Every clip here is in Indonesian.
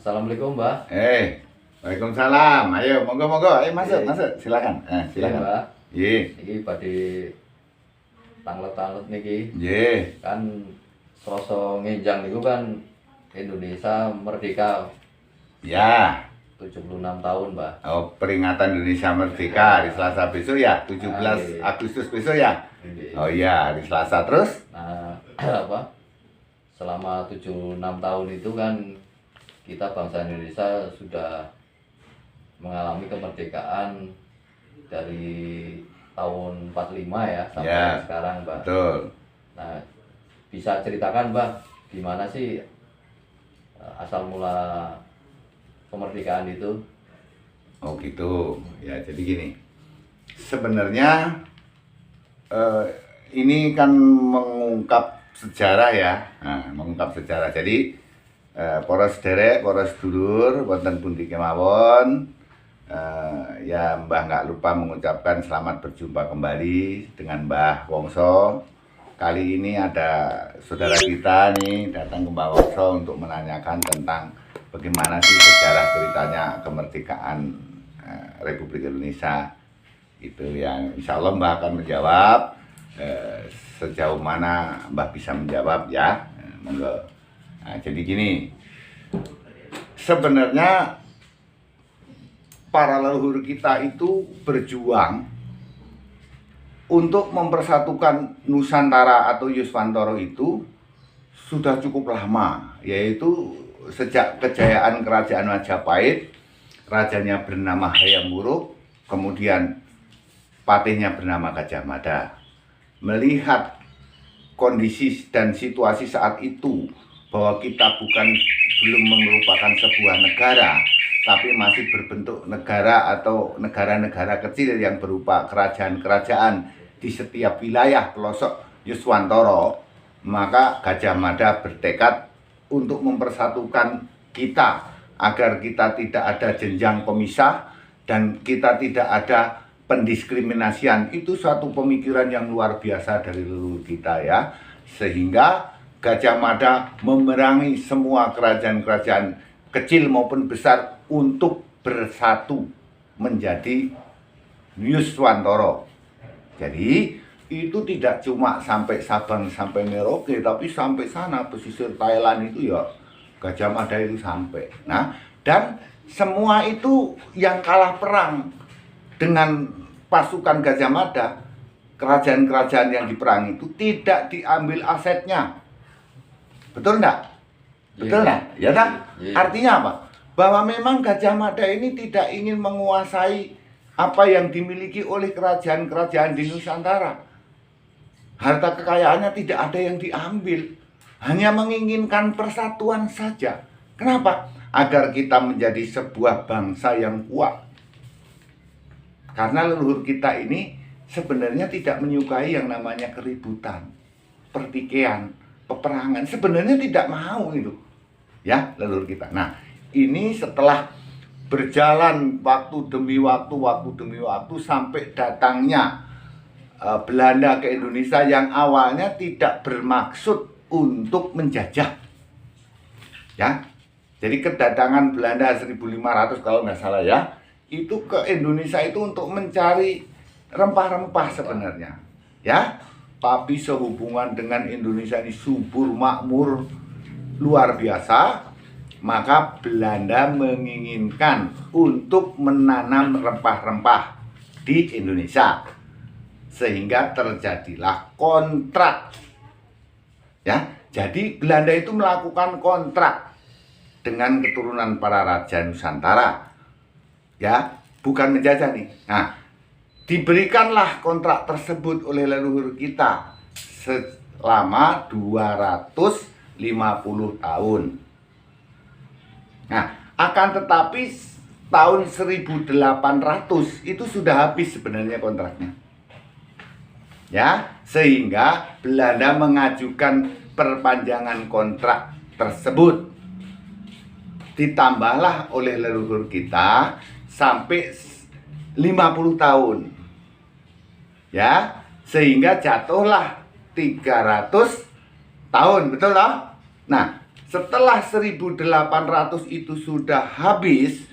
Assalamualaikum, Mbak. Waalaikumsalam. Ayo, monggo. Ayo masuk. Silakan. Iya, Silakan. Mbak. Iya. Iki badhe tanglet-tanglet niki. Iya. Kan Selasa ngenjang niku kan Indonesia merdeka Ya. 76 tahun, Mbak. Oh, peringatan Indonesia Merdeka hari Selasa besok ya, 17 Agustus besok ya. Nggih. Oh iya, hari Selasa terus. Nah, apa? Selama 76 tahun itu kan kita bangsa Indonesia sudah mengalami kemerdekaan dari tahun 45 ya sampai Ya. sekarang, Mbak. Betul. Nah, bisa ceritakan, Mbak, gimana sih asal mula kemerdekaan itu? Oh gitu. Ya, jadi gini. Sebenarnya ini kan mengungkap sejarah ya. Nah, mengungkap sejarah. Jadi poros derek, poros dulur, wonten pundi kemawon. Ya Mbah nggak lupa mengucapkan selamat berjumpa kembali dengan Mbah Wongso. Kali ini ada saudara kita nih datang ke Mbah Wongso untuk menanyakan tentang bagaimana sih sejarah ceritanya kemerdekaan Republik Indonesia. Itu yang insya Allah Mbah akan menjawab. Sejauh mana Mbah bisa menjawab ya. Monggo. Nah, jadi gini, sebenarnya para leluhur kita itu berjuang untuk mempersatukan Nusantara atau Yuswantoro itu sudah cukup lama, yaitu sejak kejayaan Kerajaan Majapahit, rajanya bernama Hayam Wuruk, kemudian patihnya bernama Gajah Mada. Melihat kondisi dan situasi saat itu bahwa kita belum merupakan sebuah negara, tapi masih berbentuk negara atau negara-negara kecil yang berupa kerajaan-kerajaan di setiap wilayah pelosok Yuswantoro, maka Gajah Mada bertekad untuk mempersatukan kita agar kita tidak ada jenjang pemisah dan kita tidak ada pendiskriminasian. Itu suatu pemikiran yang luar biasa dari leluhur kita ya, sehingga Gajah Mada memerangi semua kerajaan-kerajaan kecil maupun besar untuk bersatu menjadi Yuswantoro. Jadi itu tidak cuma sampai Sabang sampai Merauke, tapi sampai sana pesisir Thailand itu ya Gajah Mada itu sampai. Nah, dan semua itu yang kalah perang dengan pasukan Gajah Mada, kerajaan-kerajaan yang diperangi itu tidak diambil asetnya. Betul enggak? Betul enggak? Ya kan? Artinya apa? Bahwa memang Gajah Mada ini tidak ingin menguasai apa yang dimiliki oleh kerajaan-kerajaan di Nusantara. Harta kekayaannya tidak ada yang diambil, hanya menginginkan persatuan saja. Kenapa? Agar kita menjadi sebuah bangsa yang kuat. Karena leluhur kita ini sebenarnya tidak menyukai yang namanya keributan, pertikaian, peperangan. Sebenarnya tidak mau itu. Ya, leluhur kita. Nah, ini setelah berjalan waktu demi waktu sampai datangnya Belanda ke Indonesia yang awalnya tidak bermaksud untuk menjajah. Ya. Jadi kedatangan Belanda 1500 kalau nggak salah ya, itu ke Indonesia itu untuk mencari rempah-rempah sebenarnya. Ya. Tapi sehubungan dengan Indonesia ini subur makmur luar biasa, maka Belanda menginginkan untuk menanam rempah-rempah di Indonesia, sehingga terjadilah kontrak. Ya, jadi Belanda itu melakukan kontrak dengan keturunan para raja Nusantara. Ya, bukan menjajah nih. Nah, diberikanlah kontrak tersebut oleh leluhur kita selama 250 tahun. Nah, akan tetapi tahun 1800 itu sudah habis sebenarnya kontraknya. Ya, sehingga Belanda mengajukan perpanjangan kontrak tersebut. Ditambahlah oleh leluhur kita sampai 50 tahun. Ya, sehingga jatuhlah 300 tahun, betul loh? Nah, setelah 1800 itu sudah habis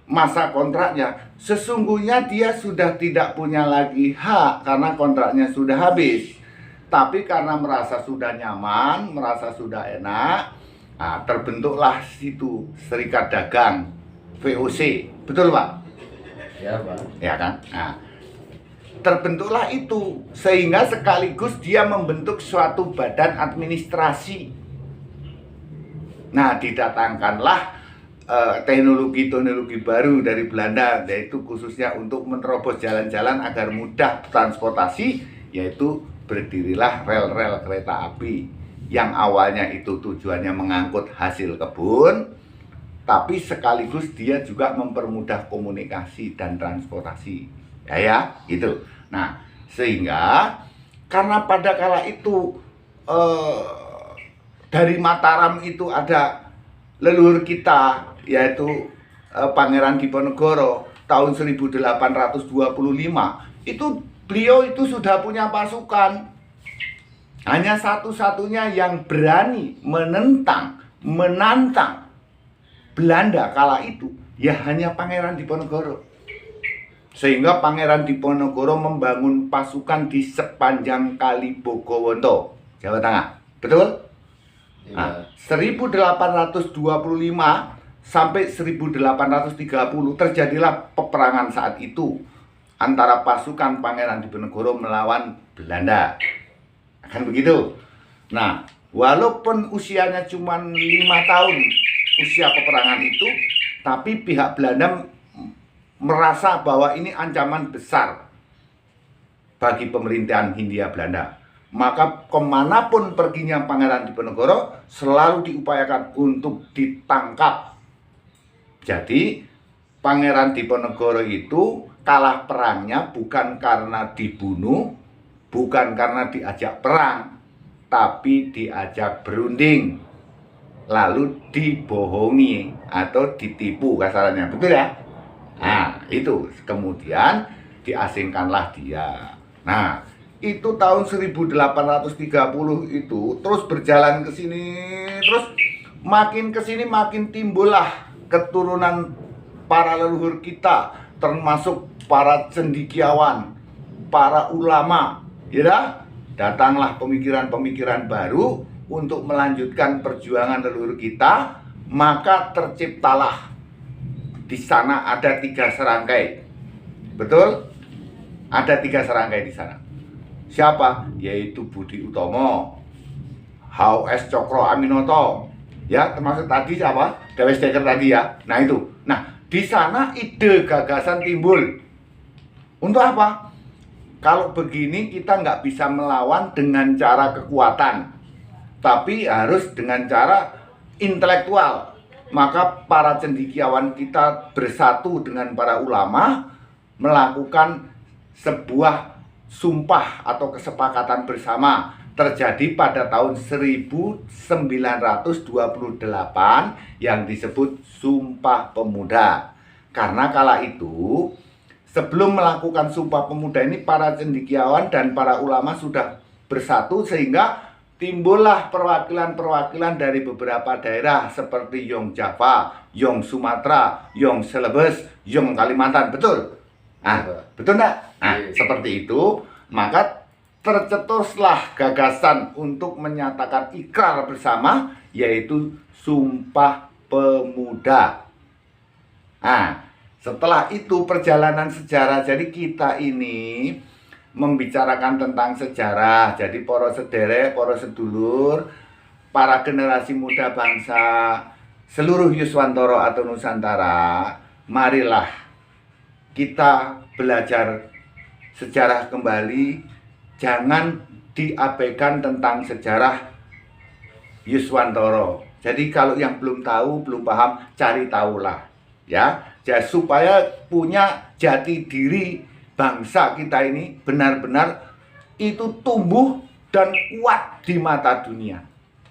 masa kontraknya, sesungguhnya dia sudah tidak punya lagi hak karena kontraknya sudah habis. Tapi karena merasa sudah nyaman, merasa sudah enak, nah, terbentuklah situ serikat dagang VOC, betul Pak? Ya, Pak. Ya kan? Nah, terbentuklah itu sehingga sekaligus dia membentuk suatu badan administrasi. Nah, didatangkanlah teknologi-teknologi baru dari Belanda, yaitu khususnya untuk menerobos jalan-jalan agar mudah transportasi, yaitu berdirilah rel-rel kereta api yang awalnya itu tujuannya mengangkut hasil kebun, tapi sekaligus dia juga mempermudah komunikasi dan transportasi. Ya, gitu. Nah, sehingga karena pada kala itu dari Mataram itu ada leluhur kita, yaitu Pangeran Diponegoro tahun 1825, itu beliau itu sudah punya pasukan. Hanya satu-satunya yang berani menantang Belanda kala itu, ya hanya Pangeran Diponegoro. Sehingga Pangeran Diponegoro membangun pasukan di sepanjang Kali Bogowonto, Jawa Tengah. Betul? Nah, 1825 sampai 1830 terjadilah peperangan saat itu antara pasukan Pangeran Diponegoro melawan Belanda. Kan begitu. Nah, walaupun usianya cuma 5 tahun usia peperangan itu, tapi pihak Belanda merasa bahwa ini ancaman besar bagi pemerintahan Hindia Belanda. Maka kemanapun perginya Pangeran Diponegoro selalu diupayakan untuk ditangkap. Jadi Pangeran Diponegoro itu kalah perangnya bukan karena dibunuh, bukan karena diajak perang, tapi diajak berunding, lalu dibohongi atau ditipu kasarannya, betul ya? Nah, itu kemudian diasingkanlah dia. Nah, itu tahun 1830 itu terus berjalan ke sini, terus makin ke sini makin timbullah keturunan para leluhur kita, termasuk para cendekiawan, para ulama, ya. Datanglah pemikiran-pemikiran baru untuk melanjutkan perjuangan leluhur kita, maka terciptalah di sana ada 3 serangkai. Betul? Ada 3 serangkai di sana. Siapa? Yaitu Budi Utomo, H.O.S. Cokro Aminoto, ya, termasuk tadi siapa? Dewes Dekker tadi ya. Nah itu. Nah, di sana ide gagasan timbul. Untuk apa? Kalau begini kita nggak bisa melawan dengan cara kekuatan, tapi harus dengan cara intelektual. Maka para cendekiawan kita bersatu dengan para ulama melakukan sebuah sumpah atau kesepakatan bersama, terjadi pada tahun 1928 yang disebut Sumpah Pemuda. Karena kala itu sebelum melakukan Sumpah Pemuda ini para cendekiawan dan para ulama sudah bersatu, sehingga timbullah perwakilan-perwakilan dari beberapa daerah seperti Yong Java, Yong Sumatera, Yong Celebes, Yong Kalimantan. Betul? Nah, betul enggak? Nah, seperti itu, maka tercetuslah gagasan untuk menyatakan ikrar bersama, yaitu Sumpah Pemuda. Nah, setelah itu perjalanan sejarah, jadi kita ini membicarakan tentang sejarah. Jadi para sederek, para sedulur, para generasi muda bangsa, seluruh Yuswantoro atau Nusantara, marilah kita belajar sejarah kembali. Jangan diabaikan tentang sejarah Yuswantoro. Jadi kalau yang belum tahu, belum paham, cari tahulah, ya. Jadi supaya punya jati diri bangsa kita ini benar-benar itu tumbuh dan kuat di mata dunia.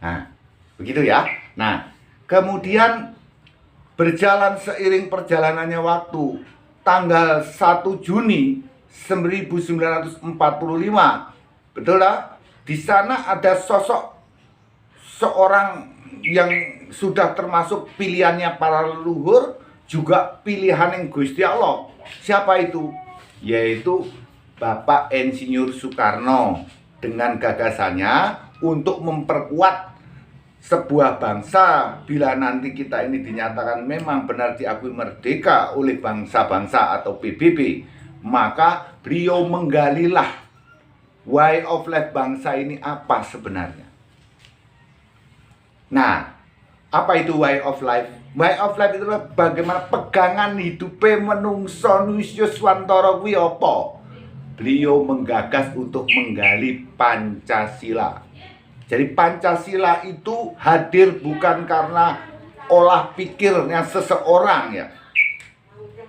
Nah, begitu ya. Nah, kemudian berjalan seiring perjalanannya waktu, tanggal 1 Juni 1945, betul lah, di sana ada seorang yang sudah termasuk pilihannya para leluhur, juga pilihan yang Gusti Allah. Siapa itu? Yaitu Bapak Insinyur Soekarno, dengan gagasannya untuk memperkuat sebuah bangsa. Bila nanti kita ini dinyatakan memang benar diakui merdeka oleh bangsa-bangsa atau PBB, maka beliau menggalilah way of life bangsa ini apa sebenarnya. Nah, apa itu way of life? Way of life itu bagaimana pegangan hidupnya menungso Yuswantoro kuwi apa? Beliau menggagas untuk menggali Pancasila. Jadi Pancasila itu hadir bukan karena olah pikirnya seseorang ya,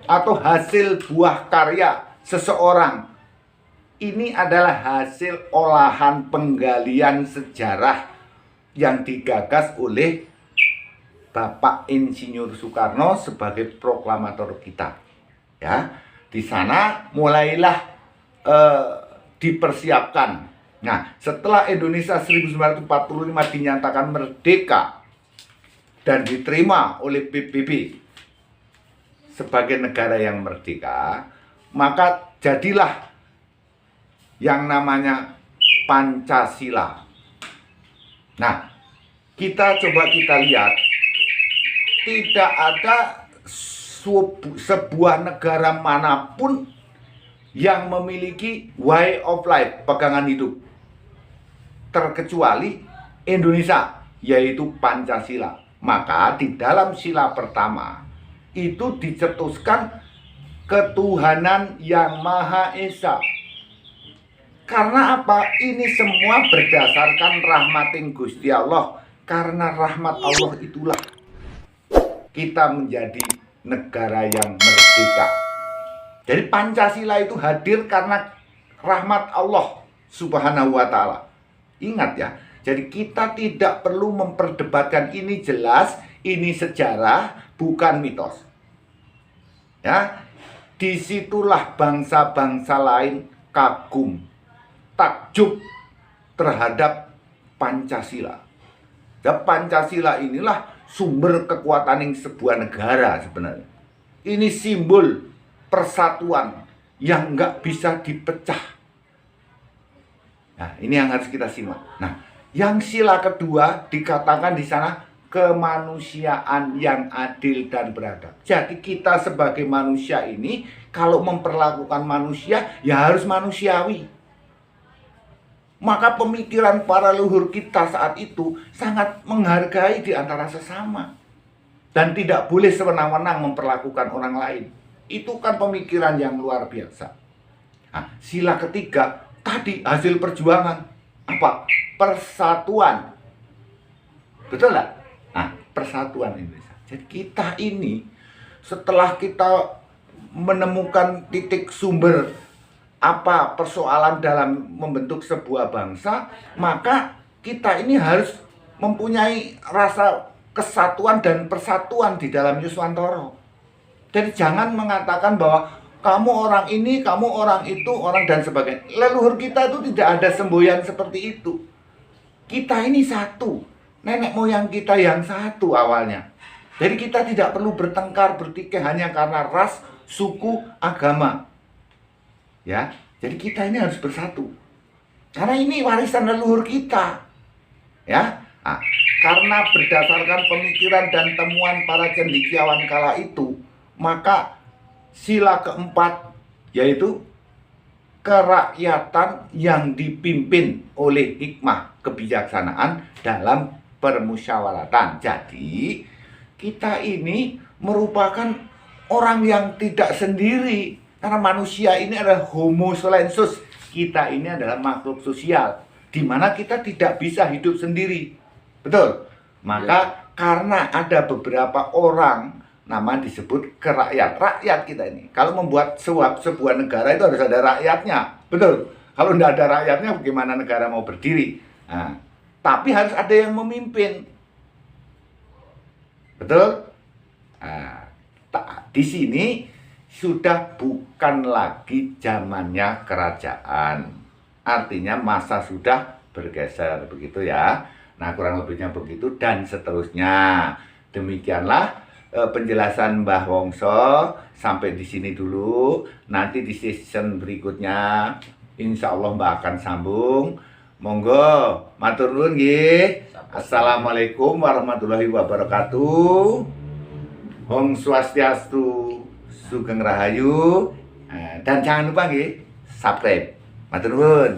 atau hasil buah karya seseorang. Ini adalah hasil olahan penggalian sejarah yang digagas oleh Bapak Insinyur Soekarno sebagai proklamator kita. Ya, di sana mulailah dipersiapkan. Nah, setelah Indonesia 1945 dinyatakan merdeka dan diterima oleh PBB sebagai negara yang merdeka, maka jadilah yang namanya Pancasila. Nah, kita lihat, tidak ada sebuah negara manapun yang memiliki way of life, pegangan hidup, terkecuali Indonesia, yaitu Pancasila. Maka di dalam sila pertama itu dicetuskan ketuhanan yang Maha Esa. Karena apa? Ini semua berdasarkan rahmating Gusti Allah. Karena rahmat Allah itulah kita menjadi negara yang merdeka. Jadi Pancasila itu hadir karena rahmat Allah Subhanahu wa ta'ala. Ingat ya, jadi kita tidak perlu memperdebatkan, ini jelas, ini sejarah, bukan mitos. Ya, disitulah bangsa-bangsa lain kagum, takjub terhadap Pancasila. Dan Pancasila inilah sumber kekuatan sebuah negara sebenarnya. Ini simbol persatuan yang nggak bisa dipecah. Nah, ini yang harus kita simak. Nah, yang sila kedua dikatakan di sana kemanusiaan yang adil dan beradab. Jadi kita sebagai manusia ini kalau memperlakukan manusia ya harus manusiawi. Maka pemikiran para leluhur kita saat itu sangat menghargai di antara sesama. Dan tidak boleh sewenang-wenang memperlakukan orang lain. Itu kan pemikiran yang luar biasa. Nah, sila ketiga tadi hasil perjuangan apa? Persatuan. Betul nggak? Nah, persatuan Indonesia. Jadi kita ini setelah kita menemukan titik sumber apa persoalan dalam membentuk sebuah bangsa, maka kita ini harus mempunyai rasa kesatuan dan persatuan di dalam Yuswantoro. Jadi jangan mengatakan bahwa kamu orang ini, kamu orang itu, orang dan sebagainya. Leluhur kita itu tidak ada semboyan seperti itu. Kita ini satu. Nenek moyang kita yang satu awalnya. Jadi kita tidak perlu bertengkar, bertikai hanya karena ras, suku, agama. Ya, jadi kita ini harus bersatu. Karena ini warisan leluhur kita. Ya, nah, karena berdasarkan pemikiran dan temuan para cendekiawan kala itu, maka sila keempat yaitu kerakyatan yang dipimpin oleh hikmah kebijaksanaan dalam permusyawaratan. Jadi kita ini merupakan orang yang tidak sendiri, karena manusia ini adalah homo solensus. Kita ini adalah makhluk sosial, di mana kita tidak bisa hidup sendiri. Betul? Maka karena ada beberapa orang, nama disebut kerakyat. Rakyat kita ini, kalau membuat sebuah negara itu harus ada rakyatnya. Betul? Kalau tidak ada rakyatnya, bagaimana negara mau berdiri? Nah, tapi harus ada yang memimpin. Betul? Nah, di sini sudah bukan lagi zamannya kerajaan. Artinya masa sudah bergeser, begitu ya. Nah, kurang lebihnya begitu dan seterusnya. Demikianlah penjelasan Mbah Wongso. Sampai di sini dulu. Nanti di season berikutnya insya Allah Mbah akan sambung. Monggo, matur nuwun nggih. Assalamualaikum warahmatullahi wabarakatuh. Om Swastiastu, Sugeng Rahayu. Dan jangan lupa nggih, subscribe. Matur nuwun.